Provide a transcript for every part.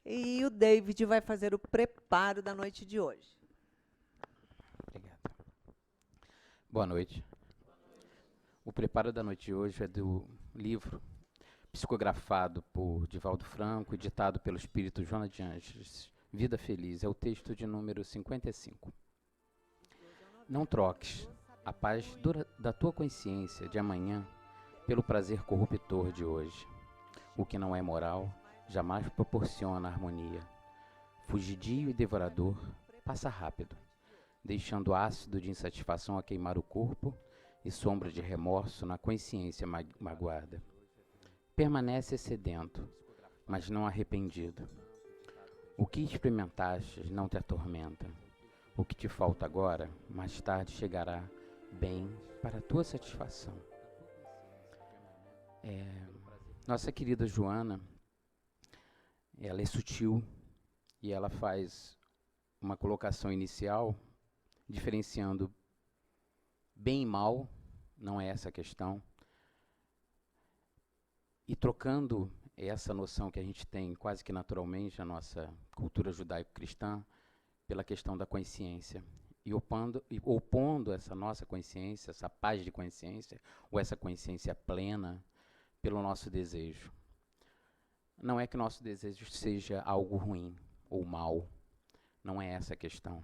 E o David vai fazer o preparo da noite de hoje. Obrigado. Boa noite. O preparo da noite de hoje é do livro psicografado por Divaldo Franco e ditado pelo espírito Joana de Anjos, Vida Feliz. É o texto de número 55. Não troques a paz da tua consciência de amanhã pelo prazer corruptor de hoje. O que não é moral jamais proporciona harmonia. Fugidio e devorador passa rápido, deixando ácido de insatisfação a queimar o corpo e sombra de remorso na consciência magoada. Permanece sedento, mas não arrependido. O que experimentaste não te atormenta. O que te falta agora, mais tarde chegará bem para a tua satisfação. Nossa querida Joana, ela é sutil e ela faz uma colocação inicial diferenciando bem e mal, não é essa a questão, e trocando essa noção que a gente tem quase que naturalmente na nossa cultura judaico-cristã pela questão da consciência, e opondo essa nossa consciência, essa paz de consciência, ou essa consciência plena, pelo nosso desejo. Não é que nosso desejo seja algo ruim ou mal, não é essa a questão.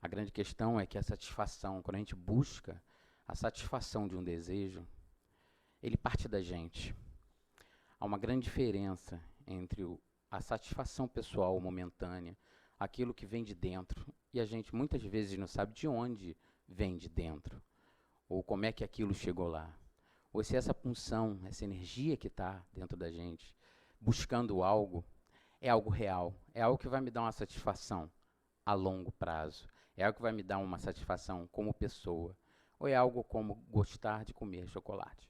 A grande questão é que a satisfação, quando a gente busca a satisfação de um desejo, ele parte da gente. Há uma grande diferença entre a satisfação pessoal momentânea, aquilo que vem de dentro, e a gente muitas vezes não sabe de onde vem de dentro, ou como é que aquilo chegou lá. Ou se essa punção, essa energia que está dentro da gente, buscando algo, é algo real, é algo que vai me dar uma satisfação a longo prazo, é algo que vai me dar uma satisfação como pessoa, ou é algo como gostar de comer chocolate.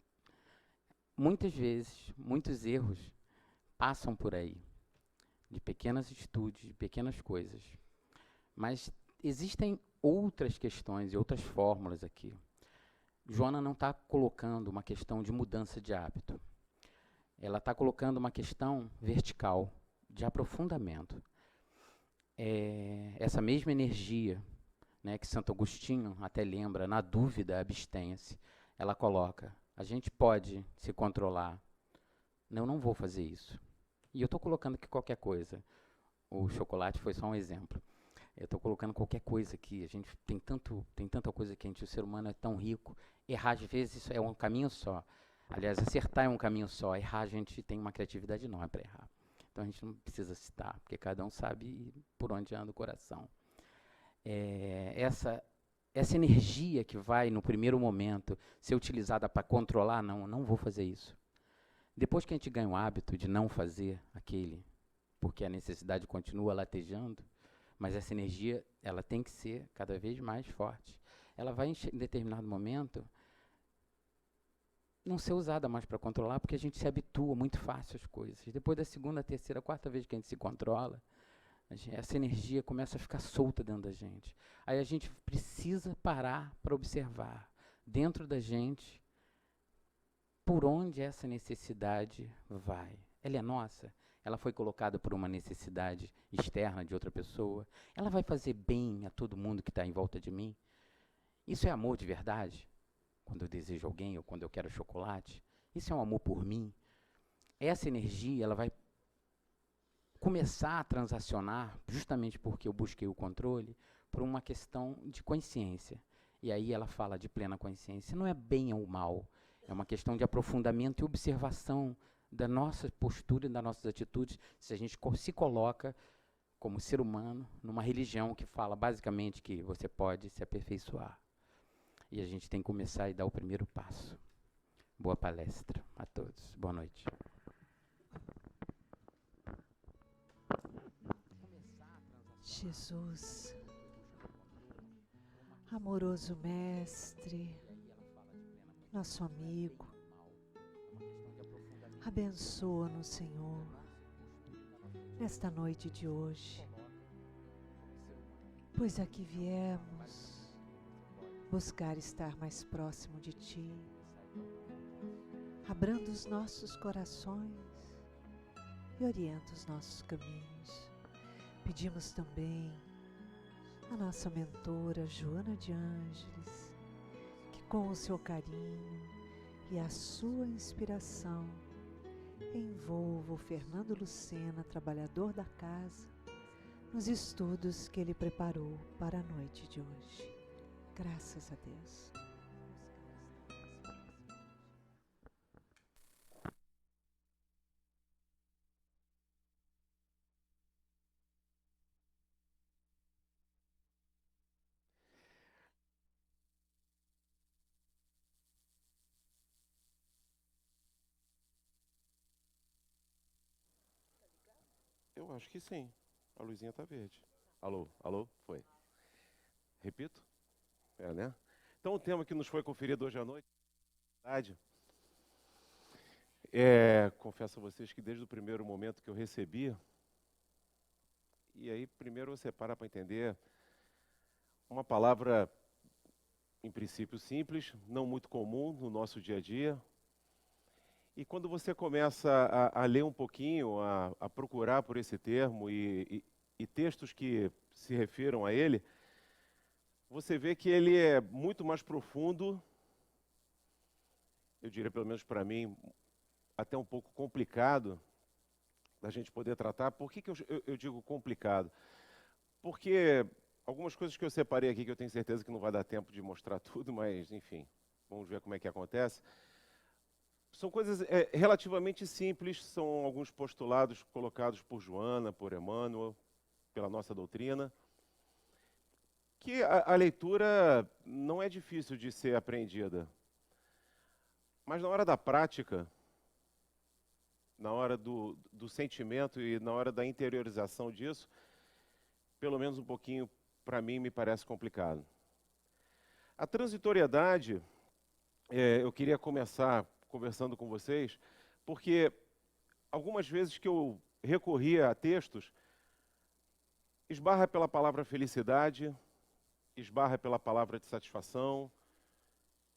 Muitas vezes, muitos erros passam por aí, de pequenas atitudes, de pequenas coisas. Mas existem outras questões e outras fórmulas aqui. Joana não está colocando uma questão de mudança de hábito. Ela está colocando uma questão vertical, de aprofundamento. Essa mesma energia, né, que Santo Agostinho até lembra, na dúvida, abstenha-se. Ela coloca, a gente pode se controlar. Eu não vou fazer isso. E eu estou colocando aqui qualquer coisa. O chocolate foi só um exemplo. Eu estou colocando qualquer coisa aqui. A gente tem tanta coisa que o ser humano é tão rico. Errar, às vezes, é um caminho só. Aliás, acertar é um caminho só. Errar, a gente tem uma criatividade enorme para errar. Então, a gente não precisa citar, porque cada um sabe por onde anda o coração. Essa energia que vai, no primeiro momento, ser utilizada para controlar, não vou fazer isso. Depois que a gente ganha o hábito de não fazer aquele, porque a necessidade continua latejando, mas essa energia, ela tem que ser cada vez mais forte. Ela vai, em determinado momento, não ser usada mais para controlar, porque a gente se habitua muito fácil às coisas. Depois da segunda, terceira, quarta vez que a gente se controla, essa energia começa a ficar solta dentro da gente. Aí a gente precisa parar para observar dentro da gente por onde essa necessidade vai. Ela é nossa? Ela foi colocada por uma necessidade externa de outra pessoa? Ela vai fazer bem a todo mundo que está em volta de mim? Isso é amor de verdade? Quando eu desejo alguém ou quando eu quero chocolate? Isso é um amor por mim? Essa energia, ela vai começar a transacionar, justamente porque eu busquei o controle, por uma questão de consciência. E aí ela fala de plena consciência. Não é bem ou mal, é uma questão de aprofundamento e observação da nossa postura e das nossas atitudes, se a gente se coloca como ser humano numa religião que fala basicamente que você pode se aperfeiçoar. E a gente tem que começar e dar o primeiro passo. Boa palestra a todos. Boa noite. Jesus, amoroso Mestre, nosso amigo, abençoa-nos, Senhor, nesta noite de hoje, pois aqui viemos buscar estar mais próximo de Ti, abrando os nossos corações e orienta os nossos caminhos. Pedimos também a nossa mentora Joana de Ângeles, que com o seu carinho e a sua inspiração envolva o Fernando Lucena, trabalhador da casa, nos estudos que ele preparou para a noite de hoje. Graças a Deus. Eu acho que sim. A luzinha tá verde. Alô, alô, foi. Repito? É, né? Então o tema que nos foi conferido hoje à noite, confesso a vocês que desde o primeiro momento que eu recebi, e aí primeiro você para entender uma palavra, em princípio simples, não muito comum no nosso dia a dia, e quando você começa a ler um pouquinho, a procurar por esse termo e textos que se refiram a ele, você vê que ele é muito mais profundo, eu diria pelo menos para mim, até um pouco complicado da gente poder tratar. Por que eu digo complicado? Porque algumas coisas que eu separei aqui, que eu tenho certeza que não vai dar tempo de mostrar tudo, mas enfim, vamos ver como é que acontece. São coisas relativamente simples, são alguns postulados colocados por Joana, por Emmanuel, pela nossa doutrina, que a leitura não é difícil de ser apreendida. Mas na hora da prática, na hora do sentimento e na hora da interiorização disso, pelo menos um pouquinho, para mim, me parece complicado. A transitoriedade, eu queria começar conversando com vocês, porque algumas vezes que eu recorria a textos, esbarra pela palavra felicidade, esbarra pela palavra de satisfação,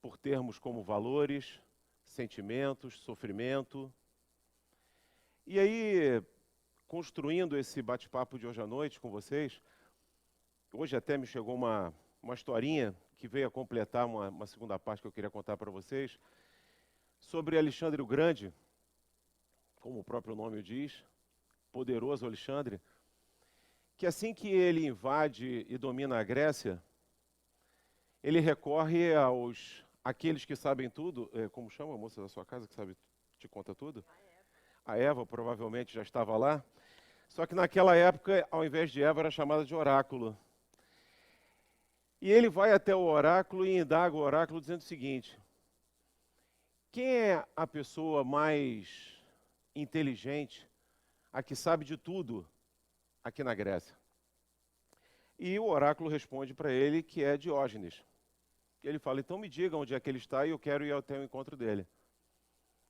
por termos como valores, sentimentos, sofrimento. E aí, construindo esse bate-papo de hoje à noite com vocês, hoje até me chegou uma historinha que veio a completar uma segunda parte que eu queria contar para vocês, sobre Alexandre o Grande, como o próprio nome o diz, poderoso Alexandre, que assim que ele invade e domina a Grécia, ele recorre àqueles que sabem tudo, como chama a moça da sua casa que sabe, te conta tudo? A Eva provavelmente já estava lá, só que naquela época, ao invés de Eva, era chamada de oráculo. E ele vai até o oráculo e indaga o oráculo dizendo o seguinte: quem é a pessoa mais inteligente, a que sabe de tudo aqui na Grécia? E o oráculo responde para ele que é Diógenes. Ele fala: então me diga onde é que ele está e eu quero ir até o encontro dele.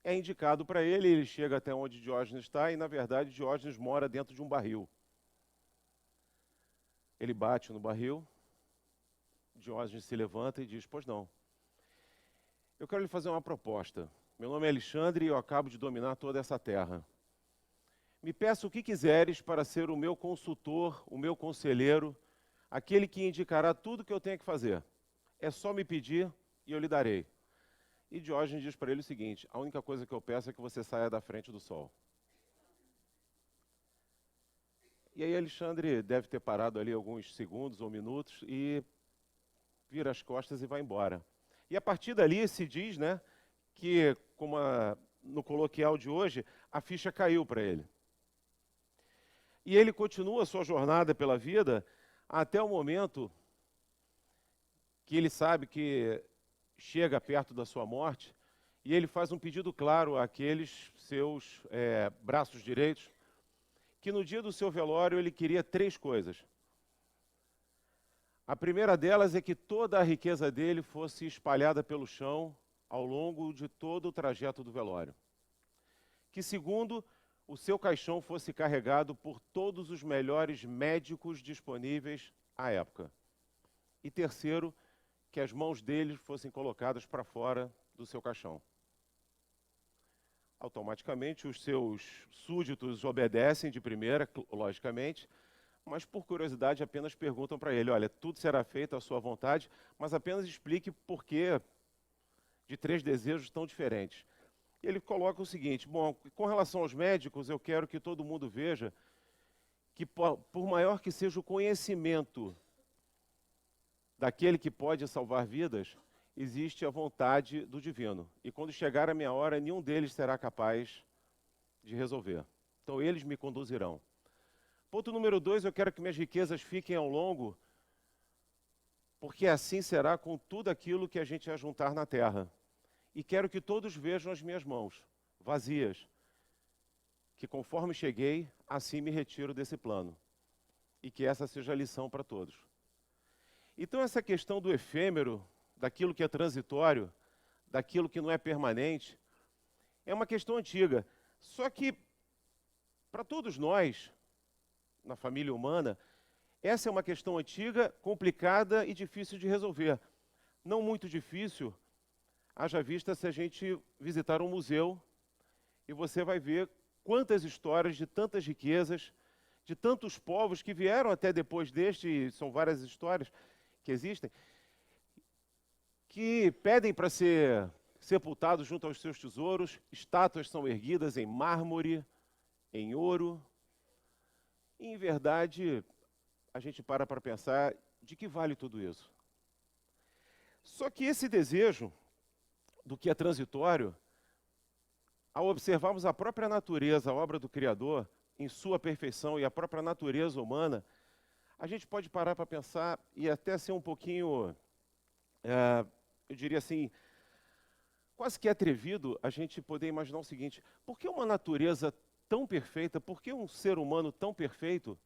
É indicado para ele, ele chega até onde Diógenes está e, na verdade, Diógenes mora dentro de um barril. Ele bate no barril, Diógenes se levanta e diz: pois não, eu quero lhe fazer uma proposta. Meu nome é Alexandre e eu acabo de dominar toda essa terra. Me peça o que quiseres para ser o meu consultor, o meu conselheiro, aquele que indicará tudo o que eu tenho que fazer. É só me pedir e eu lhe darei. E Diógenes diz para ele o seguinte: a única coisa que eu peço é que você saia da frente do sol. E aí Alexandre deve ter parado ali alguns segundos ou minutos e vira as costas e vai embora. E a partir dali se diz, né, que, como no coloquial de hoje, a ficha caiu para ele. E ele continua a sua jornada pela vida até o momento que ele sabe que chega perto da sua morte e ele faz um pedido claro àqueles seus braços direitos, que no dia do seu velório ele queria 3 coisas. A primeira delas é que toda a riqueza dele fosse espalhada pelo chão ao longo de todo o trajeto do velório. Que segundo, o seu caixão fosse carregado por todos os melhores médicos disponíveis à época. E terceiro, que as mãos dele fossem colocadas para fora do seu caixão. automaticamente os seus súditos obedecem de primeira, logicamente, mas por curiosidade apenas perguntam para ele, olha, tudo será feito à sua vontade, mas apenas explique por que de 3 desejos tão diferentes. Ele coloca o seguinte, bom, com relação aos médicos, eu quero que todo mundo veja que por maior que seja o conhecimento daquele que pode salvar vidas, existe a vontade do divino. E quando chegar a minha hora, nenhum deles será capaz de resolver. Então eles me conduzirão. Ponto número 2, eu quero que minhas riquezas fiquem ao longo, porque assim será com tudo aquilo que a gente ajuntar na terra. E quero que todos vejam as minhas mãos, vazias, que conforme cheguei, assim me retiro desse plano. E que essa seja a lição para todos. Então essa questão do efêmero, daquilo que é transitório, daquilo que não é permanente, é uma questão antiga. Só que, para todos nós, na família humana, essa é uma questão antiga, complicada e difícil de resolver. Não muito difícil, haja vista se a gente visitar um museu e você vai ver quantas histórias de tantas riquezas, de tantos povos que vieram até depois deste, são várias histórias que existem, que pedem para ser sepultados junto aos seus tesouros, estátuas são erguidas em mármore, em ouro. E, em verdade, a gente para pensar de que vale tudo isso. Só que esse desejo do que é transitório, ao observarmos a própria natureza, a obra do Criador, em sua perfeição e a própria natureza humana, a gente pode parar para pensar e até ser um pouquinho, eu diria assim, quase que atrevido a gente poder imaginar o seguinte, por que uma natureza tão perfeita, por que um ser humano tão perfeito,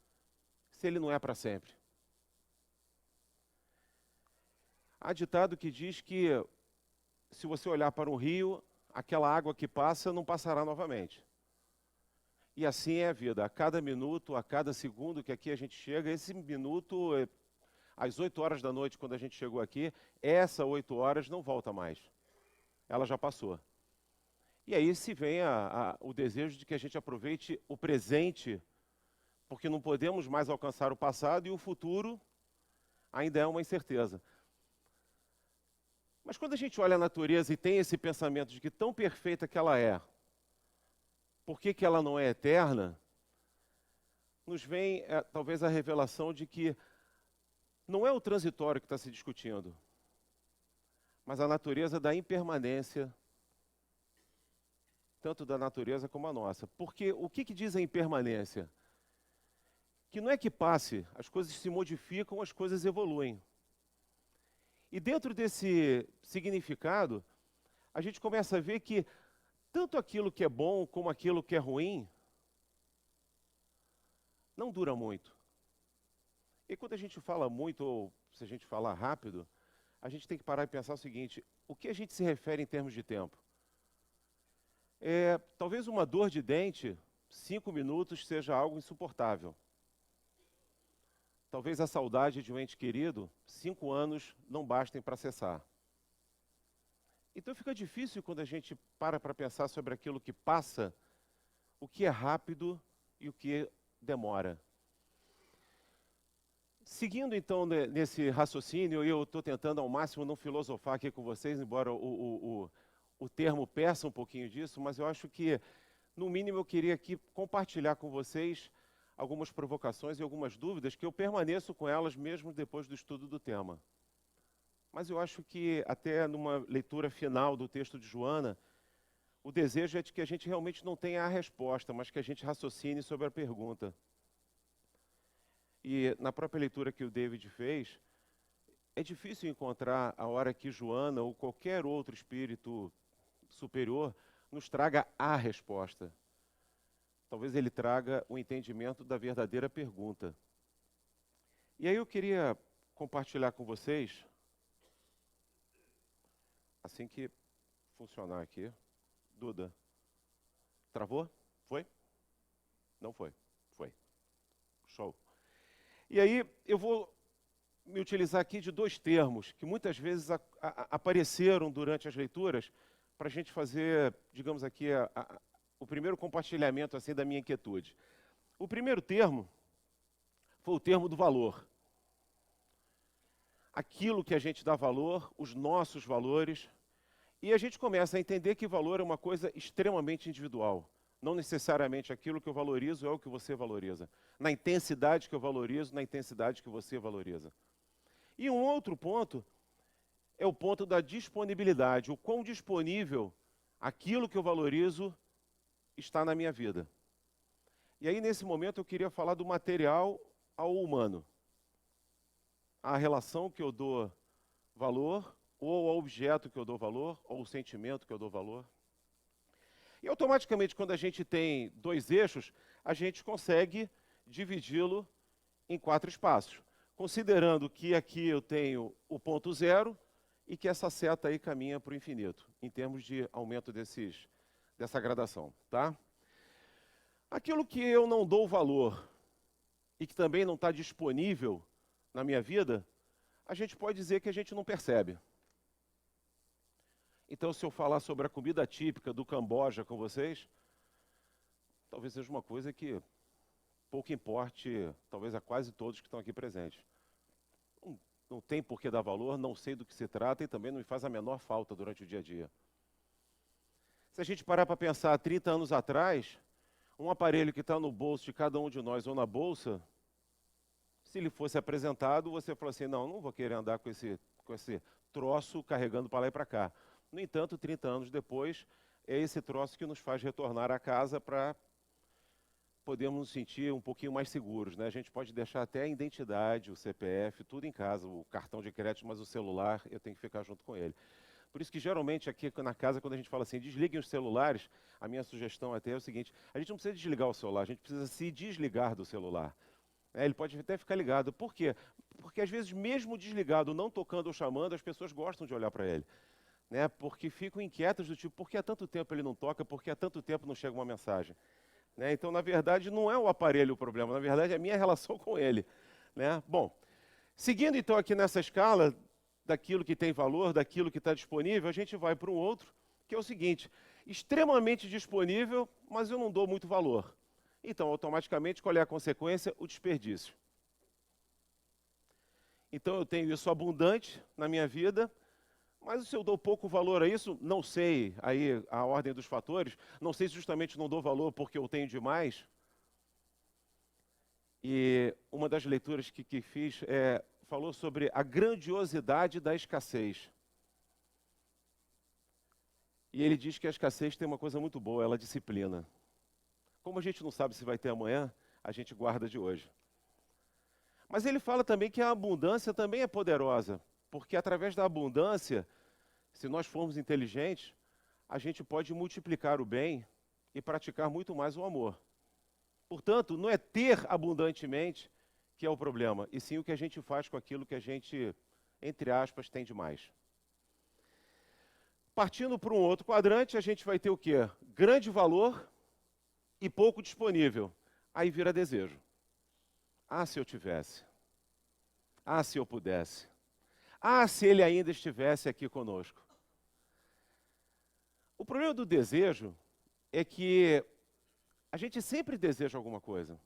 se ele não é para sempre? Há ditado que diz que se você olhar para um rio, aquela água que passa não passará novamente. E assim é a vida, a cada minuto, a cada segundo que aqui a gente chega, esse minuto, às 8 horas da noite, quando a gente chegou aqui, essa 8 horas não volta mais. Ela já passou. E aí se vem o desejo de que a gente aproveite o presente, porque não podemos mais alcançar o passado e o futuro ainda é uma incerteza. Mas quando a gente olha a natureza e tem esse pensamento de que tão perfeita que ela é, por que ela não é eterna, nos vem talvez a revelação de que não é o transitório que está se discutindo, mas a natureza da impermanência, tanto da natureza como a nossa. Porque o que diz a impermanência? Que não é que passe, as coisas se modificam, as coisas evoluem. E dentro desse significado, a gente começa a ver que tanto aquilo que é bom como aquilo que é ruim não dura muito. E quando a gente fala muito, ou se a gente falar rápido, a gente tem que parar e pensar o seguinte, o que a gente se refere em termos de tempo? Talvez uma dor de dente, 5 minutos, seja algo insuportável. Talvez a saudade de um ente querido, 5 anos não bastem para cessar. Então fica difícil quando a gente para pensar sobre aquilo que passa, o que é rápido e o que demora. Seguindo então nesse raciocínio, eu estou tentando ao máximo não filosofar aqui com vocês, embora o termo peça um pouquinho disso, mas eu acho que, no mínimo, eu queria aqui compartilhar com vocês algumas provocações e algumas dúvidas que eu permaneço com elas mesmo depois do estudo do tema. Mas eu acho que até numa leitura final do texto de Joana, o desejo é de que a gente realmente não tenha a resposta, mas que a gente raciocine sobre a pergunta. E na própria leitura que o David fez, é difícil encontrar a hora que Joana ou qualquer outro espírito superior nos traga a resposta. Talvez ele traga o entendimento da verdadeira pergunta. E aí eu queria compartilhar com vocês, assim que funcionar aqui. Duda, travou? Foi? Não foi? Foi. Show. E aí eu vou me utilizar aqui de 2 termos que muitas vezes apareceram durante as leituras, para a gente fazer, digamos aqui, o primeiro compartilhamento assim da minha inquietude. O primeiro termo foi o termo do valor. Aquilo que a gente dá valor, os nossos valores, e a gente começa a entender que valor é uma coisa extremamente individual. Não necessariamente aquilo que eu valorizo é o que você valoriza. Na intensidade que eu valorizo, na intensidade que você valoriza. E um outro ponto é o ponto da disponibilidade. O quão disponível aquilo que eu valorizo está na minha vida. E aí, nesse momento, eu queria falar do material ao humano. A relação que eu dou valor, ou ao objeto que eu dou valor, ou ao sentimento que eu dou valor. E automaticamente, quando a gente tem dois eixos, a gente consegue dividi-lo em 4 espaços. Considerando que aqui eu tenho o ponto zero e que essa seta aí caminha para o infinito, em termos de aumento dessa gradação, tá? Aquilo que eu não dou valor e que também não está disponível na minha vida, a gente pode dizer que a gente não percebe. Então, se eu falar sobre a comida típica do Camboja com vocês, talvez seja uma coisa que pouco importe, talvez a quase todos que estão aqui presentes. Não tem por que dar valor, não sei do que se trata e também não me faz a menor falta durante o dia a dia. Se a gente parar para pensar, há 30 anos atrás, um aparelho que está no bolso de cada um de nós ou na bolsa, se ele fosse apresentado, você fala assim, não vou querer andar com esse troço carregando para lá e para cá. No entanto, 30 anos depois, é esse troço que nos faz retornar à casa para podermos nos sentir um pouquinho mais seguros, né? A gente pode deixar até a identidade, o CPF, tudo em casa, o cartão de crédito, mas o celular, eu tenho que ficar junto com ele. Por isso que, geralmente, aqui na casa, quando a gente fala assim, desliguem os celulares, a minha sugestão até é o seguinte, a gente não precisa desligar o celular, a gente precisa se desligar do celular. Ele pode até ficar ligado. Por quê? Porque, às vezes, mesmo desligado, não tocando ou chamando, as pessoas gostam de olhar para ele. Né, porque ficam inquietas do tipo, por que há tanto tempo ele não toca, por que há tanto tempo não chega uma mensagem? Né, então, na verdade, não é o aparelho o problema, na verdade é a minha relação com ele. Né? Bom, seguindo então aqui nessa escala, daquilo que tem valor, daquilo que está disponível, a gente vai para um outro, que é o seguinte, extremamente disponível, mas eu não dou muito valor. Então, automaticamente, qual é a consequência? O desperdício. Então, eu tenho isso abundante na minha vida, mas se eu dou pouco valor a isso, não sei aí a ordem dos fatores, não sei se justamente não dou valor porque eu tenho demais. E uma das leituras que fiz falou sobre a grandiosidade da escassez. E ele diz que a escassez tem uma coisa muito boa, ela disciplina. Como a gente não sabe se vai ter amanhã, a gente guarda de hoje. Mas ele fala também que a abundância também é poderosa. Porque através da abundância, se nós formos inteligentes, a gente pode multiplicar o bem e praticar muito mais o amor. Portanto, não é ter abundantemente que é o problema, e sim o que a gente faz com aquilo que a gente, entre aspas, tem demais. Partindo para um outro quadrante, a gente vai ter o quê? Grande valor e pouco disponível. Aí vira desejo. Ah, se eu tivesse. Ah, se eu pudesse. Ah, se ele ainda estivesse aqui conosco. O problema do desejo é que a gente sempre deseja alguma coisa.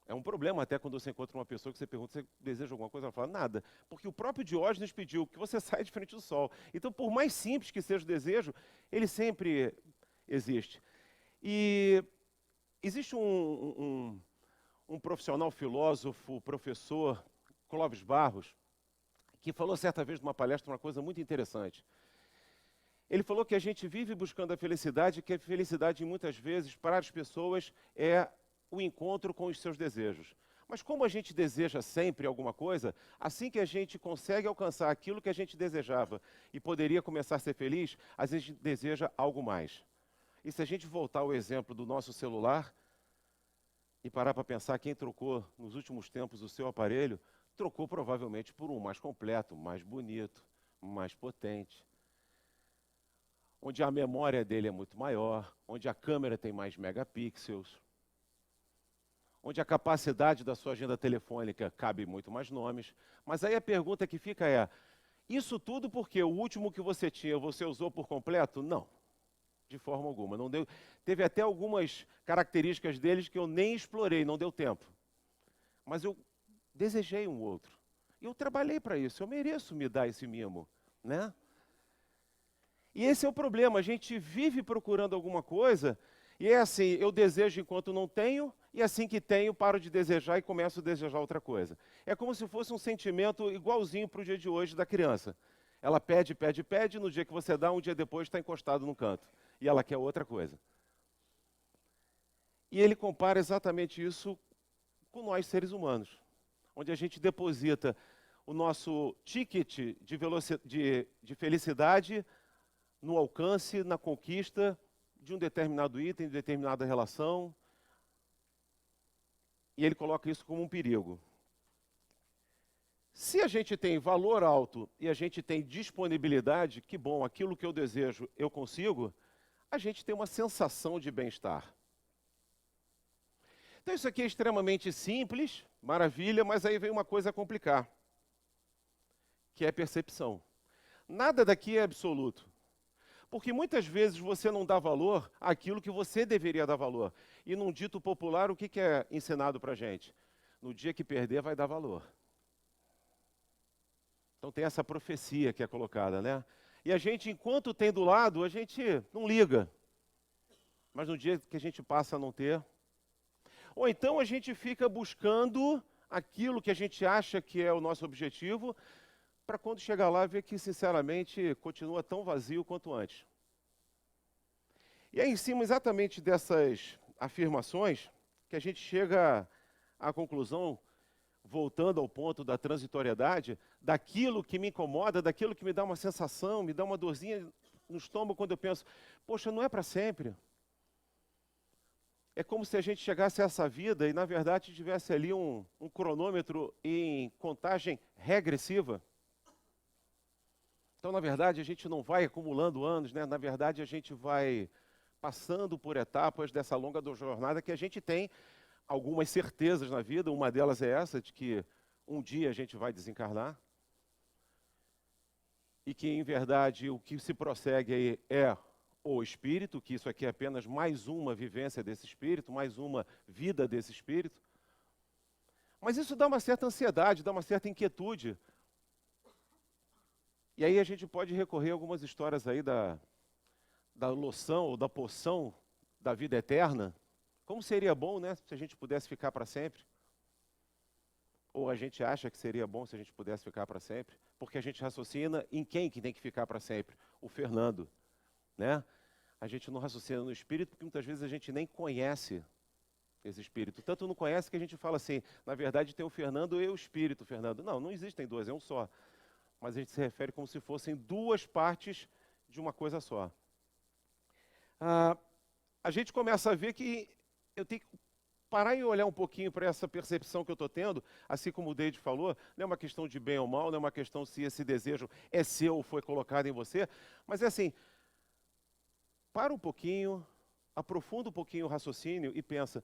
É um problema até quando você encontra uma pessoa que você pergunta, você deseja alguma coisa? Ela fala, nada. Porque o próprio Diógenes pediu que você saia de frente do sol. Então, por mais simples que seja o desejo, ele sempre existe. E existe um profissional filósofo, professor, Clóvis Barros, que falou certa vez numa palestra uma coisa muito interessante. Ele falou que a gente vive buscando a felicidade, que a felicidade muitas vezes para as pessoas é o encontro com os seus desejos. Mas como a gente deseja sempre alguma coisa, assim que a gente consegue alcançar aquilo que a gente desejava e poderia começar a ser feliz, às vezes a gente deseja algo mais. E se a gente voltar ao exemplo do nosso celular e parar para pensar quem trocou nos últimos tempos o seu aparelho, trocou provavelmente por um mais completo, mais bonito, mais potente, onde a memória dele é muito maior, onde a câmera tem mais megapixels, onde a capacidade da sua agenda telefônica cabe muito mais nomes. Mas aí a pergunta que fica é, Isso tudo porque o último que você tinha, você usou por completo? Não, de forma alguma. Não deu. Teve até algumas características deles que eu nem explorei, não deu tempo. Mas eu desejei um outro. E eu trabalhei para isso, eu mereço me dar esse mimo, né? E esse é o problema, a gente vive procurando alguma coisa, e é assim, eu desejo enquanto não tenho, e assim que tenho, paro de desejar e começo a desejar outra coisa. É como se fosse um sentimento igualzinho para o dia de hoje da criança. Ela pede, pede, pede, no dia que você dá, um dia depois está encostado num canto. E ela quer outra coisa. E ele compara exatamente isso com nós, seres humanos, onde a gente deposita o nosso ticket de felicidade no alcance, na conquista de um determinado item, de determinada relação. E ele coloca isso como um perigo. Se a gente tem valor alto e a gente tem disponibilidade, que bom, aquilo que eu desejo eu consigo, a gente tem uma sensação de bem-estar. Então isso aqui é extremamente simples, maravilha, mas aí vem uma coisa a complicar, que é a percepção. Nada daqui é absoluto. Porque muitas vezes você não dá valor àquilo que você deveria dar valor. E num dito popular, o que é ensinado para a gente? No dia que perder, vai dar valor. Então tem essa profecia que é colocada, né? E a gente, enquanto tem do lado, a gente não liga. Mas no dia que a gente passa a não ter... Ou então a gente fica buscando aquilo que a gente acha que é o nosso objetivo, para quando chegar lá ver que, sinceramente, continua tão vazio quanto antes. E é em cima exatamente dessas afirmações que a gente chega à conclusão, voltando ao ponto da transitoriedade, daquilo que me incomoda, daquilo que me dá uma sensação, me dá uma dorzinha no estômago quando eu penso, poxa, não é para sempre. É como se a gente chegasse a essa vida e, na verdade, tivesse ali um cronômetro em contagem regressiva. Então, na verdade, a gente não vai acumulando anos, né? Na verdade, a gente vai passando por etapas dessa longa jornada que a gente tem algumas certezas na vida. Uma delas é essa, de que um dia a gente vai desencarnar. E que, em verdade, o que se prossegue aí é o espírito, que isso aqui é apenas mais uma vivência desse espírito, mais uma vida desse espírito. Mas isso dá uma certa ansiedade, dá uma certa inquietude. E aí a gente pode recorrer a algumas histórias aí da loção ou da poção da vida eterna. Como seria bom, né, se a gente pudesse ficar para sempre? Ou a gente acha que seria bom se a gente pudesse ficar para sempre? Porque a gente raciocina em quem que tem que ficar para sempre? O Fernando, né? A gente não raciocina no espírito porque muitas vezes a gente nem conhece esse espírito. Tanto não conhece que a gente fala assim, na verdade tem o Fernando e o espírito, Fernando. Não, não existem dois, é um só. Mas a gente se refere como se fossem duas partes de uma coisa só. A gente começa a ver que eu tenho que parar e olhar um pouquinho para essa percepção que eu estou tendo, assim como o Deide falou, não é uma questão de bem ou mal, não é uma questão se esse desejo é seu ou foi colocado em você, mas é assim, para um pouquinho, aprofunda um pouquinho o raciocínio e pensa,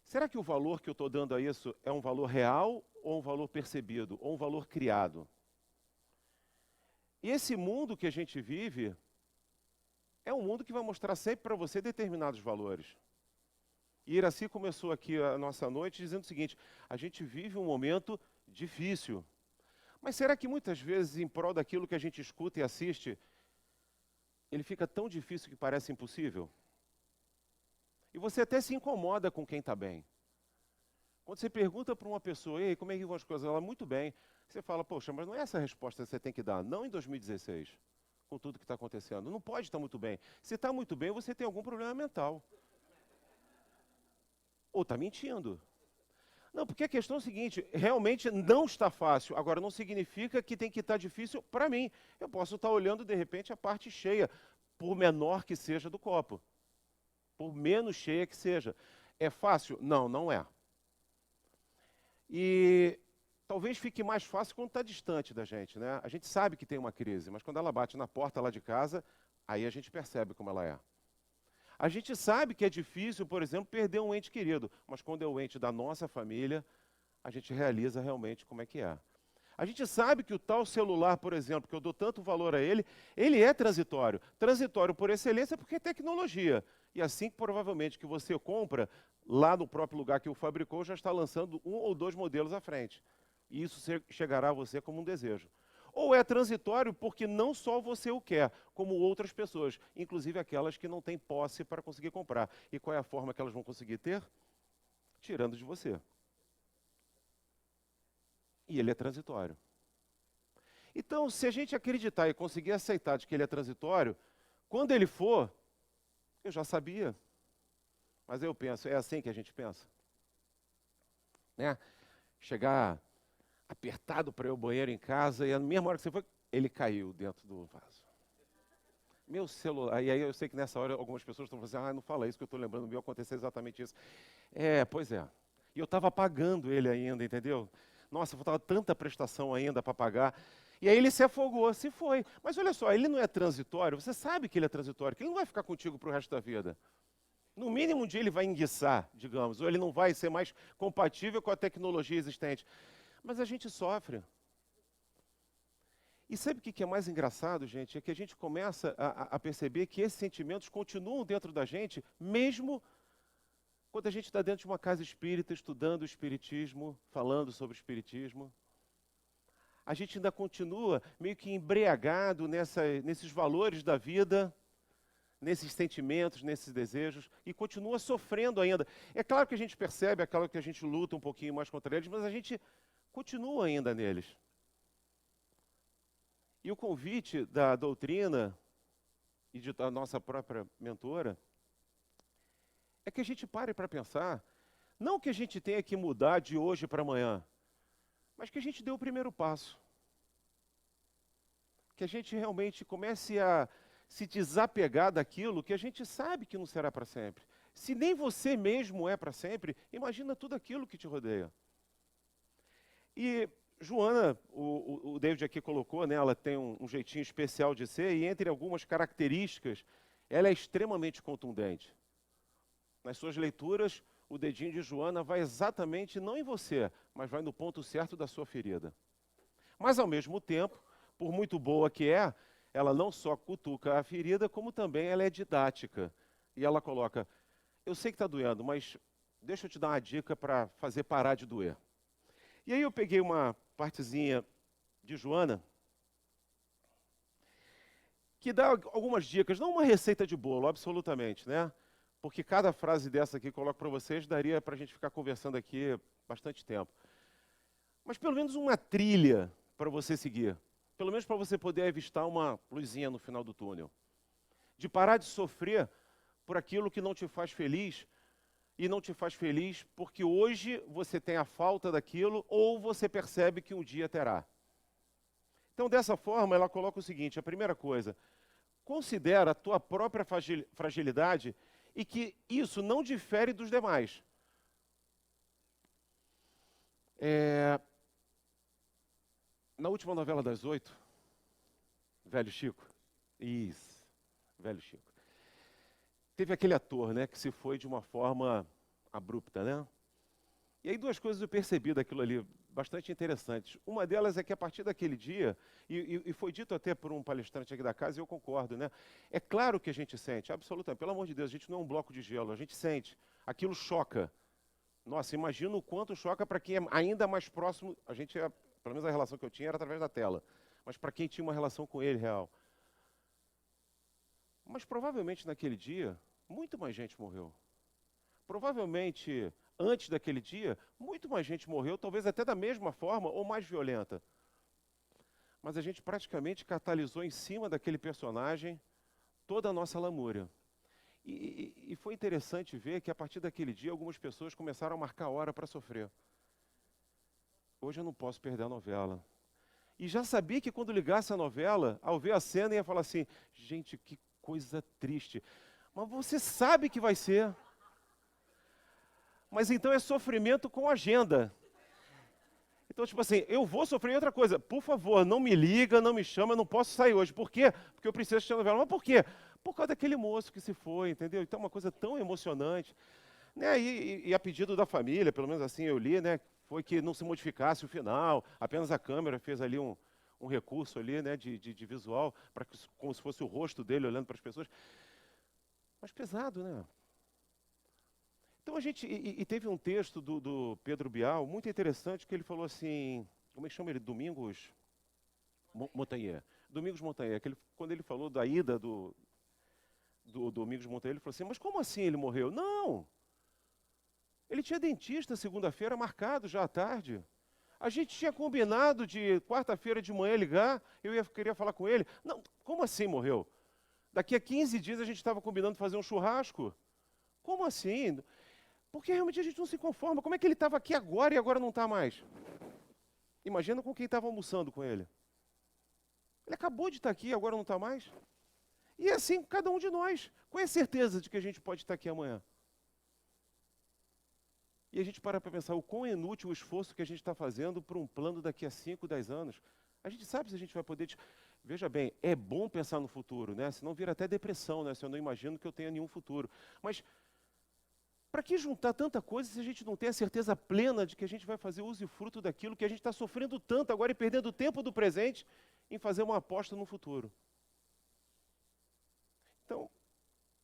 será que o valor que eu estou dando a isso é um valor real ou um valor percebido, ou um valor criado? E esse mundo que a gente vive é um mundo que vai mostrar sempre para você determinados valores. E Iraci começou aqui a nossa noite dizendo o seguinte, a gente vive um momento difícil. Mas será que muitas vezes, em prol daquilo que a gente escuta e assiste, ele fica tão difícil que parece impossível? E você até se incomoda com quem está bem. Quando você pergunta para uma pessoa, ei, como é que vão as coisas? Ela, muito bem. Você fala, poxa, mas não é essa a resposta que você tem que dar. Não em 2016, com tudo que está acontecendo. Não pode estar muito bem. Se está muito bem, você tem algum problema mental. Ou está mentindo. Não, porque a questão é o seguinte, realmente não está fácil. Agora, não significa que tem que estar difícil para mim. Eu posso estar olhando, de repente, a parte cheia, por menor que seja do copo. Por menos cheia que seja. É fácil? Não, não é. E talvez fique mais fácil quando está distante da gente, né? A gente sabe que tem uma crise, mas quando ela bate na porta lá de casa, aí a gente percebe como ela é. A gente sabe que é difícil, por exemplo, perder um ente querido, mas quando é o ente da nossa família, a gente realiza realmente como é que é. A gente sabe que o tal celular, por exemplo, que eu dou tanto valor a ele é transitório. Transitório por excelência porque é tecnologia. E assim que provavelmente que você compra, lá no próprio lugar que o fabricou, já está lançando 1 ou 2 modelos à frente. E isso chegará a você como um desejo. Ou é transitório porque não só você o quer, como outras pessoas, inclusive aquelas que não têm posse para conseguir comprar. E qual é a forma que elas vão conseguir ter? Tirando de você. E ele é transitório. Então, se a gente acreditar e conseguir aceitar de que ele é transitório, quando ele for, eu já sabia. Mas eu penso, é assim que a gente pensa? Né? Chegar apertado para ir ao banheiro em casa, e na mesma hora que você foi, ele caiu dentro do vaso. Meu celular, e aí eu sei que nessa hora algumas pessoas estão falando assim, não fala isso que eu estou lembrando, meu aconteceu exatamente isso. Pois é. E eu estava pagando ele ainda, entendeu? Nossa, faltava tanta prestação ainda para pagar. E aí ele se afogou, se foi. Mas olha só, ele não é transitório, você sabe que ele é transitório, que ele não vai ficar contigo para o resto da vida. No mínimo um dia ele vai enguiçar, digamos, ou ele não vai ser mais compatível com a tecnologia existente. Mas a gente sofre. E sabe o que é mais engraçado, gente? É que a gente começa a perceber que esses sentimentos continuam dentro da gente, mesmo quando a gente está dentro de uma casa espírita, estudando o espiritismo, falando sobre o espiritismo. A gente ainda continua meio que embriagado nesses valores da vida, nesses sentimentos, nesses desejos, e continua sofrendo ainda. É claro que a gente percebe, é claro que a gente luta um pouquinho mais contra eles, mas a gente continua ainda neles. E o convite da doutrina e da nossa própria mentora é que a gente pare para pensar, não que a gente tenha que mudar de hoje para amanhã, mas que a gente dê o primeiro passo. Que a gente realmente comece a se desapegar daquilo que a gente sabe que não será para sempre. Se nem você mesmo é para sempre, imagina tudo aquilo que te rodeia. E Joana, o David aqui colocou, né, ela tem um jeitinho especial de ser, e entre algumas características, ela é extremamente contundente. Nas suas leituras, o dedinho de Joana vai exatamente, não em você, mas vai no ponto certo da sua ferida. Mas, ao mesmo tempo, por muito boa que é, ela não só cutuca a ferida, como também ela é didática. E ela coloca, eu sei que está doendo, mas deixa eu te dar uma dica para fazer parar de doer. E aí eu peguei uma partezinha de Joana, que dá algumas dicas, não uma receita de bolo, absolutamente, né? Porque cada frase dessa aqui que eu coloco para vocês, daria para a gente ficar conversando aqui bastante tempo. Mas pelo menos uma trilha para você seguir. Pelo menos para você poder avistar uma luzinha no final do túnel. De parar de sofrer por aquilo que não te faz feliz, e não te faz feliz porque hoje você tem a falta daquilo, ou você percebe que um dia terá. Então, dessa forma, ela coloca o seguinte, a primeira coisa, considera a tua própria fragilidade e que isso não difere dos demais. Na última novela das 8, Velho Chico, isso, Velho Chico, teve aquele ator, né, que se foi de uma forma abrupta, né? E aí 2 coisas eu percebi daquilo ali, bastante interessantes. Uma delas é que a partir daquele dia, e foi dito até por um palestrante aqui da casa, e eu concordo, né? É claro que a gente sente, absolutamente, pelo amor de Deus, a gente não é um bloco de gelo, a gente sente, aquilo choca. Nossa, imagina o quanto choca para quem é ainda mais próximo, a gente, pelo menos a relação que eu tinha era através da tela, mas para quem tinha uma relação com ele real. Mas provavelmente naquele dia, muito mais gente morreu. Provavelmente, antes daquele dia, muito mais gente morreu, talvez até da mesma forma ou mais violenta. Mas a gente praticamente catalisou em cima daquele personagem toda a nossa lamúria. E foi interessante ver que a partir daquele dia, algumas pessoas começaram a marcar hora para sofrer. Hoje eu não posso perder a novela. E já sabia que quando ligasse a novela, ao ver a cena, ia falar assim, gente, que coisa triste. Mas você sabe que vai ser. Mas então é sofrimento com agenda. Então, tipo assim, eu vou sofrer outra coisa. Por favor, não me liga, não me chama, eu não posso sair hoje. Por quê? Porque eu preciso assistir a novela. Mas por quê? Por causa daquele moço que se foi, entendeu? Então é uma coisa tão emocionante. Né? E a pedido da família, pelo menos assim eu li, né, foi que não se modificasse o final, apenas a câmera fez ali um recurso ali, né, de visual, como se fosse o rosto dele olhando para as pessoas. Mas pesado, né? Então a gente, teve um texto do Pedro Bial, muito interessante, que ele falou assim, como é que chama ele? Domingos Montagnier. Domingos Montagnier, quando ele falou da ida do Domingos Montagnier, ele falou assim, mas como assim ele morreu? Não! Ele tinha dentista segunda-feira marcado já à tarde. A gente tinha combinado de quarta-feira de manhã ligar, queria falar com ele. Não, como assim morreu? Daqui a 15 dias a gente estava combinando fazer um churrasco. Como assim? Porque realmente a gente não se conforma. Como é que ele estava aqui agora e agora não está mais? Imagina com quem estava almoçando com ele. Ele acabou de estar aqui e agora não está mais. E é assim cada um de nós. Qual é a certeza de que a gente pode estar aqui amanhã? E a gente para pensar o quão inútil o esforço que a gente está fazendo para um plano daqui a 5, 10 anos. A gente sabe se a gente vai poder... Veja bem, é bom pensar no futuro, né? Senão vira até depressão, né? Se eu não imagino que eu tenha nenhum futuro. Mas para que juntar tanta coisa se a gente não tem a certeza plena de que a gente vai fazer uso e fruto daquilo que a gente está sofrendo tanto agora e perdendo o tempo do presente em fazer uma aposta no futuro? Então,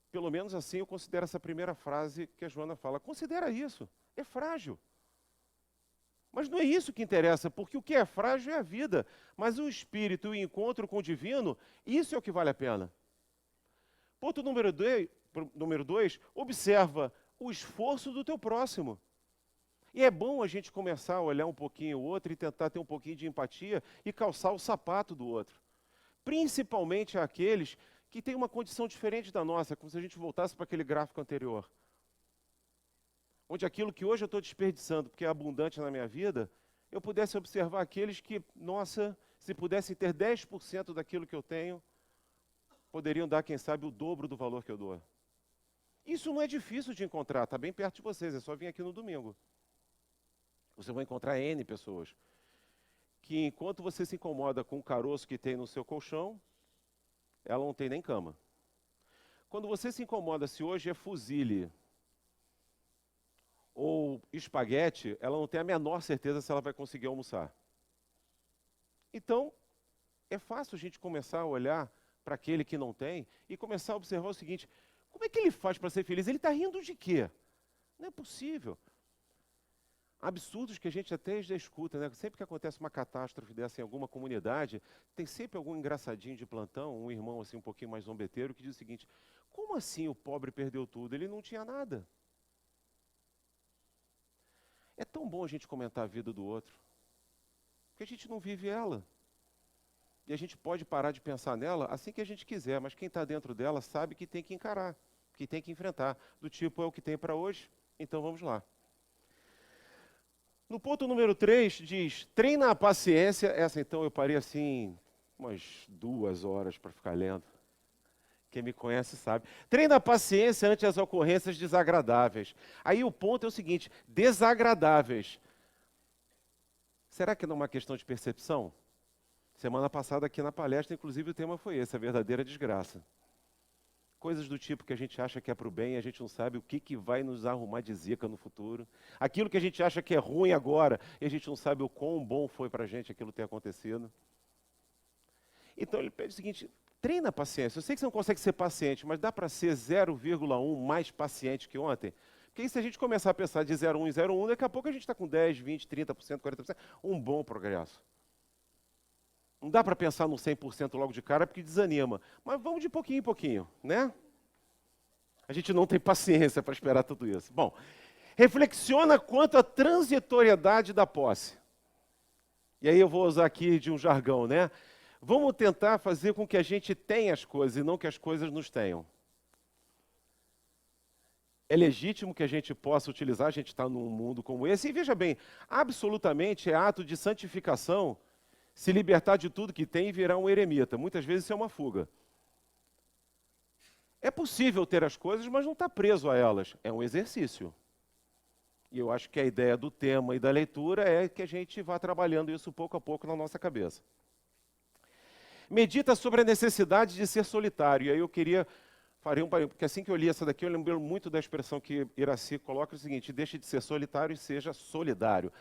pelo menos assim eu considero essa primeira frase que a Joana fala. Considera isso. É frágil. Mas não é isso que interessa, porque o que é frágil é a vida. Mas o espírito e o encontro com o divino, isso é o que vale a pena. Ponto número 2, observa o esforço do teu próximo. E é bom a gente começar a olhar um pouquinho o outro e tentar ter um pouquinho de empatia e calçar o sapato do outro. Principalmente aqueles que têm uma condição diferente da nossa, como se a gente voltasse para aquele gráfico anterior. Onde aquilo que hoje eu estou desperdiçando, porque é abundante na minha vida, eu pudesse observar aqueles que, nossa, se pudessem ter 10% daquilo que eu tenho, poderiam dar, quem sabe, o dobro do valor que eu dou. Isso não é difícil de encontrar, está bem perto de vocês, é só vir aqui no domingo. Você vai encontrar N pessoas que, enquanto você se incomoda com o caroço que tem no seu colchão, ela não tem nem cama. Quando você se incomoda se hoje é fusilli ou espaguete, ela não tem a menor certeza se ela vai conseguir almoçar. Então, é fácil a gente começar a olhar para aquele que não tem e começar a observar o seguinte, como é que ele faz para ser feliz? Ele está rindo de quê? Não é possível. Absurdos que a gente até já escuta, né? Sempre que acontece uma catástrofe dessa em alguma comunidade, tem sempre algum engraçadinho de plantão, um irmão assim um pouquinho mais zombeteiro, que diz o seguinte, como assim o pobre perdeu tudo? Ele não tinha nada. É tão bom a gente comentar a vida do outro, porque a gente não vive ela. E a gente pode parar de pensar nela assim que a gente quiser, mas quem está dentro dela sabe que tem que encarar, que tem que enfrentar. Do tipo, é o que tem para hoje, então vamos lá. No ponto número 3, diz, treina a paciência. Essa então eu parei assim, umas 2 horas para ficar lendo. Quem me conhece sabe. Treina a paciência ante as ocorrências desagradáveis. Aí o ponto é o seguinte, desagradáveis. Será que não é uma questão de percepção? Semana passada aqui na palestra, inclusive, o tema foi esse, a verdadeira desgraça. Coisas do tipo que a gente acha que é para o bem, a gente não sabe o que vai nos arrumar de zica no futuro. Aquilo que a gente acha que é ruim agora, e a gente não sabe o quão bom foi para a gente aquilo ter acontecido. Então ele pede o seguinte, treina a paciência. Eu sei que você não consegue ser paciente, mas dá para ser 0,1 mais paciente que ontem? Porque aí se a gente começar a pensar de 0,1 em 0,1, daqui a pouco a gente está com 10, 20, 30%, 40%, um bom progresso. Não dá para pensar no 100% logo de cara, porque desanima. Mas vamos de pouquinho em pouquinho, né? A gente não tem paciência para esperar tudo isso. Bom, reflexiona quanto à transitoriedade da posse. E aí eu vou usar aqui de um jargão, né? Vamos tentar fazer com que a gente tenha as coisas e não que as coisas nos tenham. É legítimo que a gente possa utilizar, a gente está num mundo como esse. E veja bem, absolutamente é ato de santificação se libertar de tudo que tem e virar um eremita. Muitas vezes isso é uma fuga. É possível ter as coisas, mas não está preso a elas. É um exercício. E eu acho que a ideia do tema e da leitura é que a gente vá trabalhando isso pouco a pouco na nossa cabeça. Medita sobre a necessidade de ser solitário. E aí eu queria farei um parênteses, porque assim que eu li essa daqui, eu lembro muito da expressão que Iraci coloca, é o seguinte: deixe de ser solitário e seja solidário.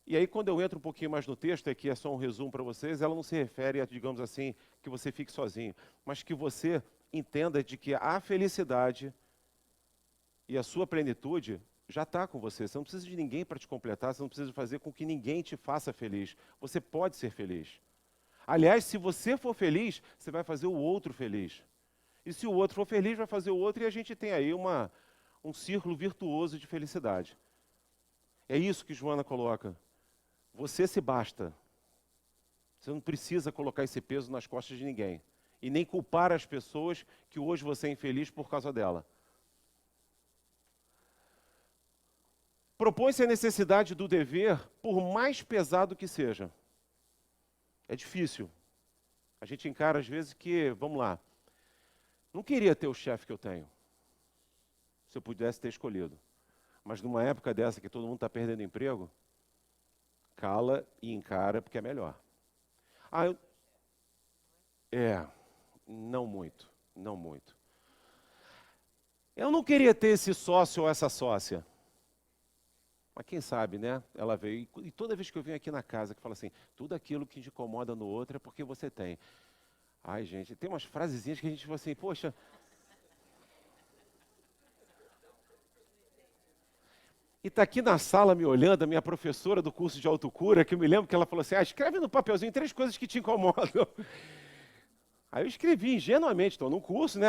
E aí, quando eu entro um pouquinho mais no texto, aqui é só um resumo para vocês, ela não se refere a, digamos assim, que você fique sozinho, mas que você entenda de que a felicidade e a sua plenitude já está com você. Você não precisa de ninguém para te completar, você não precisa fazer com que ninguém te faça feliz. Você pode ser feliz. Aliás, se você for feliz, você vai fazer o outro feliz. E se o outro for feliz, vai fazer o outro, e a gente tem aí um círculo virtuoso de felicidade. É isso que Joana coloca. Você se basta. Você não precisa colocar esse peso nas costas de ninguém. E nem culpar as pessoas que hoje você é infeliz por causa dela. Propõe-se a necessidade do dever, por mais pesado que seja. É difícil. A gente encara às vezes que, vamos lá, não queria ter o chefe que eu tenho, se eu pudesse ter escolhido. Mas numa época dessa que todo mundo está perdendo emprego, cala e encara porque é melhor. Não muito, não muito. Eu não queria ter esse sócio ou essa sócia. Mas quem sabe, né? Ela veio, e toda vez que eu venho aqui na casa, que fala assim, tudo aquilo que te incomoda no outro é porque você tem. Ai, gente, tem umas frasezinhas que a gente fala assim, poxa... E está aqui na sala me olhando, a minha professora do curso de autocura, que eu me lembro que ela falou assim, escreve no papelzinho 3 coisas que te incomodam. Aí eu escrevi ingenuamente, estou num curso, né?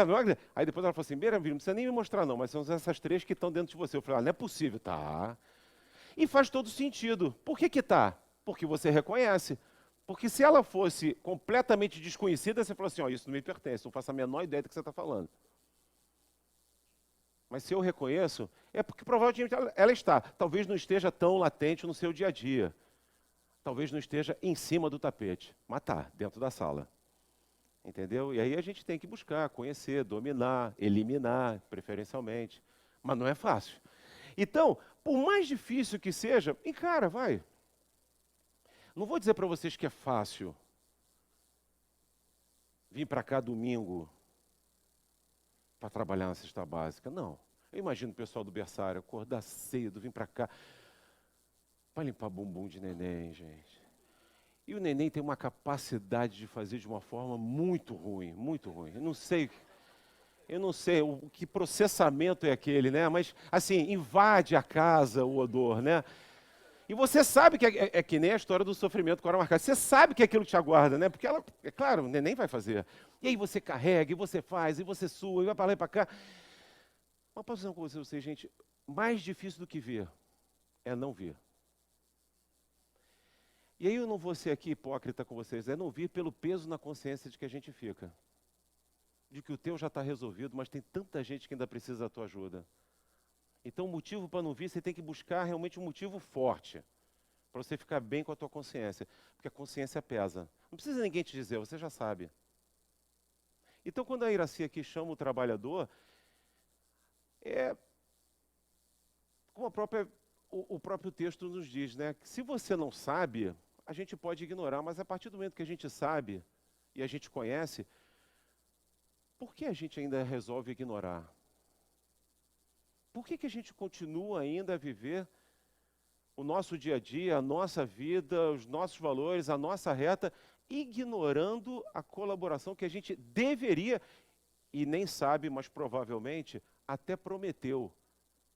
Aí depois ela falou assim, Beira, não precisa nem me mostrar não, mas são essas 3 que estão dentro de você. Eu falei, não é possível. Tá. E faz todo sentido. Por que que tá? Porque você reconhece. Porque se ela fosse completamente desconhecida, você falou assim, isso não me pertence, não faço a menor ideia do que você está falando. Mas se eu reconheço, é porque provavelmente ela está. Talvez não esteja tão latente no seu dia a dia. Talvez não esteja em cima do tapete. Mas está, dentro da sala. Entendeu? E aí a gente tem que buscar, conhecer, dominar, eliminar, preferencialmente. Mas não é fácil. Então, por mais difícil que seja, encara, vai. Não vou dizer para vocês que é fácil vir para cá domingo para trabalhar na cesta básica. Não. Eu imagino o pessoal do berçário acordar cedo, vir para cá para limpar bumbum de neném, gente. E o neném tem uma capacidade de fazer de uma forma muito ruim, muito ruim. Eu não sei o que processamento é aquele, né? Mas, assim, invade a casa o odor, né? E você sabe que é que nem a história do sofrimento com a hora marcada. Você sabe que é aquilo que te aguarda, né? Porque ela, é claro, o neném vai fazer. E aí você carrega, e você faz, e você sua, e vai para lá e para cá. Mas posso dizer uma coisa para vocês, gente? Mais difícil do que ver é não ver. E aí eu não vou ser aqui hipócrita com vocês, é não vir pelo peso na consciência de que a gente fica. De que o teu já está resolvido, mas tem tanta gente que ainda precisa da tua ajuda. Então o motivo para não vir, você tem que buscar realmente um motivo forte, para você ficar bem com a tua consciência. Porque a consciência pesa. Não precisa ninguém te dizer, você já sabe. Então quando a Iraci aqui chama o trabalhador, como o próprio texto nos diz, né? Que se você não sabe, a gente pode ignorar, mas a partir do momento que a gente sabe e a gente conhece, por que a gente ainda resolve ignorar? Por que a gente continua ainda a viver o nosso dia a dia, a nossa vida, os nossos valores, a nossa reta, ignorando a colaboração que a gente deveria, e nem sabe, mas provavelmente até prometeu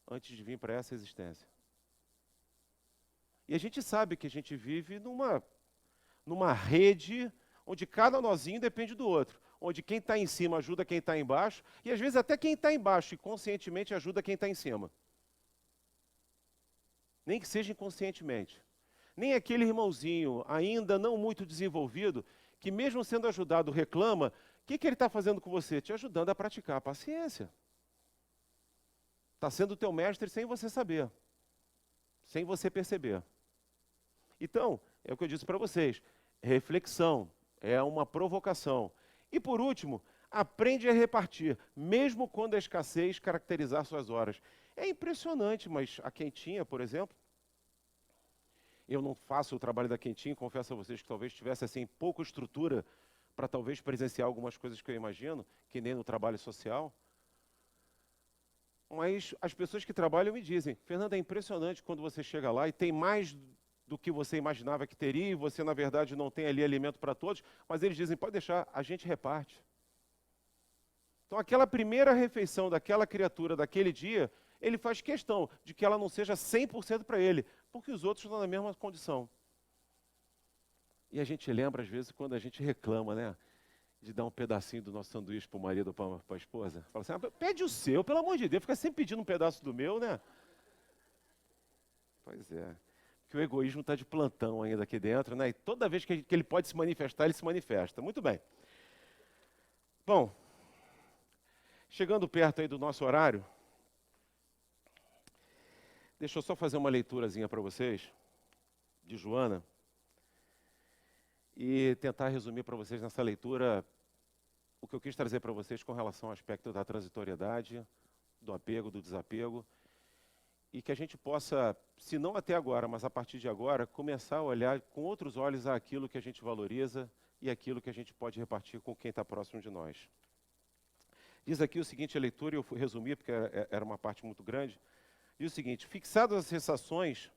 antes de vir para essa existência? E a gente sabe que a gente vive numa rede onde cada nozinho depende do outro, onde quem está em cima ajuda quem está embaixo, e às vezes até quem está embaixo inconscientemente ajuda quem está em cima. Nem que seja inconscientemente. Nem aquele irmãozinho ainda não muito desenvolvido, que mesmo sendo ajudado reclama, o que ele está fazendo com você? Te ajudando a praticar a paciência. Está sendo o teu mestre sem você saber, sem você perceber. Então, é o que eu disse para vocês, reflexão é uma provocação. E por último, aprende a repartir, mesmo quando a escassez caracterizar suas horas. É impressionante, mas a Quentinha, por exemplo, eu não faço o trabalho da Quentinha, confesso a vocês que talvez tivesse assim pouca estrutura para talvez presenciar algumas coisas que eu imagino, que nem no trabalho social. Mas as pessoas que trabalham me dizem, Fernando, é impressionante quando você chega lá e tem mais do que você imaginava que teria, e você, na verdade, não tem ali alimento para todos, mas eles dizem, pode deixar, a gente reparte. Então, aquela primeira refeição daquela criatura daquele dia, ele faz questão de que ela não seja 100% para ele, porque os outros estão na mesma condição. E a gente lembra, às vezes, quando a gente reclama, né? De dar um pedacinho do nosso sanduíche para o marido ou para a esposa. Fala assim, pede o seu, pelo amor de Deus, fica sempre pedindo um pedaço do meu, né? Pois é. Porque o egoísmo está de plantão ainda aqui dentro, né? E toda vez que ele pode se manifestar, ele se manifesta. Muito bem. Bom, chegando perto aí do nosso horário, deixa eu só fazer uma leiturazinha para vocês, de Joana, e tentar resumir para vocês nessa leitura o que eu quis trazer para vocês com relação ao aspecto da transitoriedade, do apego, do desapego, e que a gente possa, se não até agora, mas a partir de agora, começar a olhar com outros olhos aquilo que a gente valoriza e aquilo que a gente pode repartir com quem está próximo de nós. Diz aqui o seguinte, a leitura, e eu fui resumir porque era uma parte muito grande, diz o seguinte, fixadas as sensações,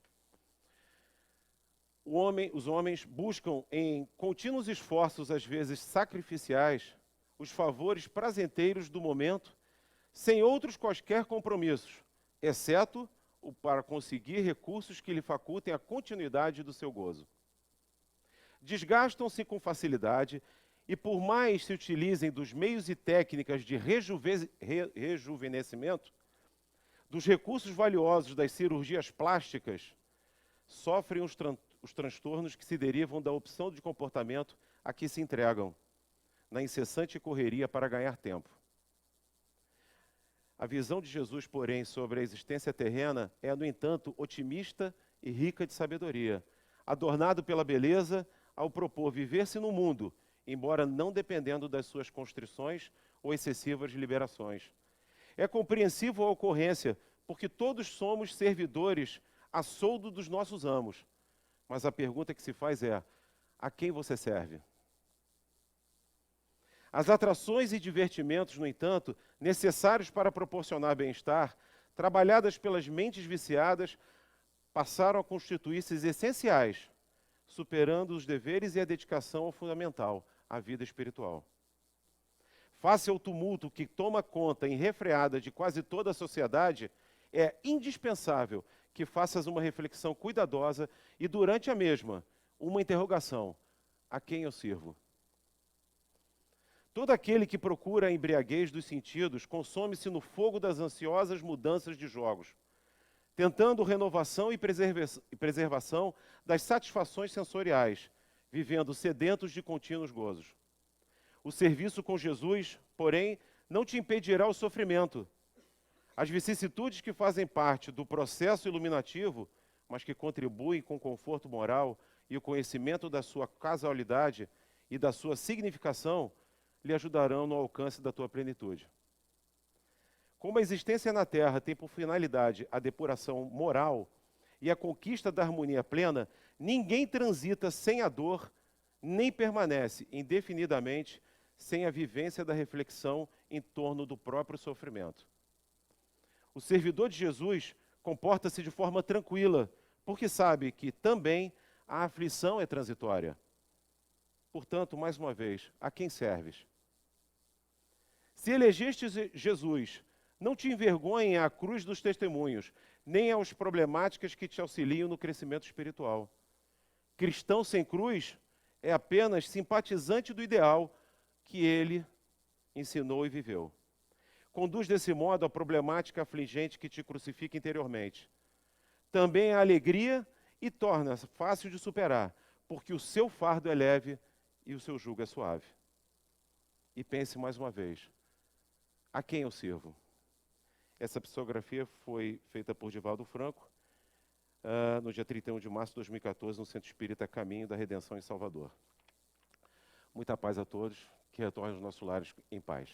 os homens buscam em contínuos esforços, às vezes sacrificiais, os favores prazenteiros do momento, sem outros quaisquer compromissos, exceto o para conseguir recursos que lhe facultem a continuidade do seu gozo. Desgastam-se com facilidade e, por mais se utilizem dos meios e técnicas de rejuvenescimento, dos recursos valiosos das cirurgias plásticas, sofrem os transtornos que se derivam da opção de comportamento a que se entregam, na incessante correria para ganhar tempo. A visão de Jesus, porém, sobre a existência terrena é, no entanto, otimista e rica de sabedoria, adornado pela beleza ao propor viver-se no mundo, embora não dependendo das suas constrições ou excessivas liberações. É compreensível a ocorrência, porque todos somos servidores a soldo dos nossos amos. Mas a pergunta que se faz é, a quem você serve? As atrações e divertimentos, no entanto, necessários para proporcionar bem-estar, trabalhadas pelas mentes viciadas, passaram a constituir-se essenciais, superando os deveres e a dedicação ao fundamental, à vida espiritual. Face ao tumulto que toma conta irrefreada de quase toda a sociedade, é indispensável que faças uma reflexão cuidadosa e, durante a mesma, uma interrogação: a quem eu sirvo? Todo aquele que procura a embriaguez dos sentidos consome-se no fogo das ansiosas mudanças de jogos, tentando renovação e preservação das satisfações sensoriais, vivendo sedentos de contínuos gozos. O serviço com Jesus, porém, não te impedirá o sofrimento. As vicissitudes que fazem parte do processo iluminativo, mas que contribuem com o conforto moral e o conhecimento da sua casualidade e da sua significação, lhe ajudarão no alcance da tua plenitude. Como a existência na Terra tem por finalidade a depuração moral e a conquista da harmonia plena, ninguém transita sem a dor, nem permanece indefinidamente sem a vivência da reflexão em torno do próprio sofrimento. O servidor de Jesus comporta-se de forma tranquila, porque sabe que também a aflição é transitória. Portanto, mais uma vez, a quem serves? Se elegeste Jesus, não te envergonhe à cruz dos testemunhos, nem às problemáticas que te auxiliam no crescimento espiritual. Cristão sem cruz é apenas simpatizante do ideal que ele ensinou e viveu. Conduz desse modo a problemática afligente que te crucifica interiormente. Também a alegria e torna-se fácil de superar, porque o seu fardo é leve e o seu jugo é suave. E pense mais uma vez, a quem eu sirvo? Essa psicografia foi feita por Divaldo Franco, no dia 31 de março de 2014, no Centro Espírita Caminho da Redenção em Salvador. Muita paz a todos, que retornem aos nossos lares em paz.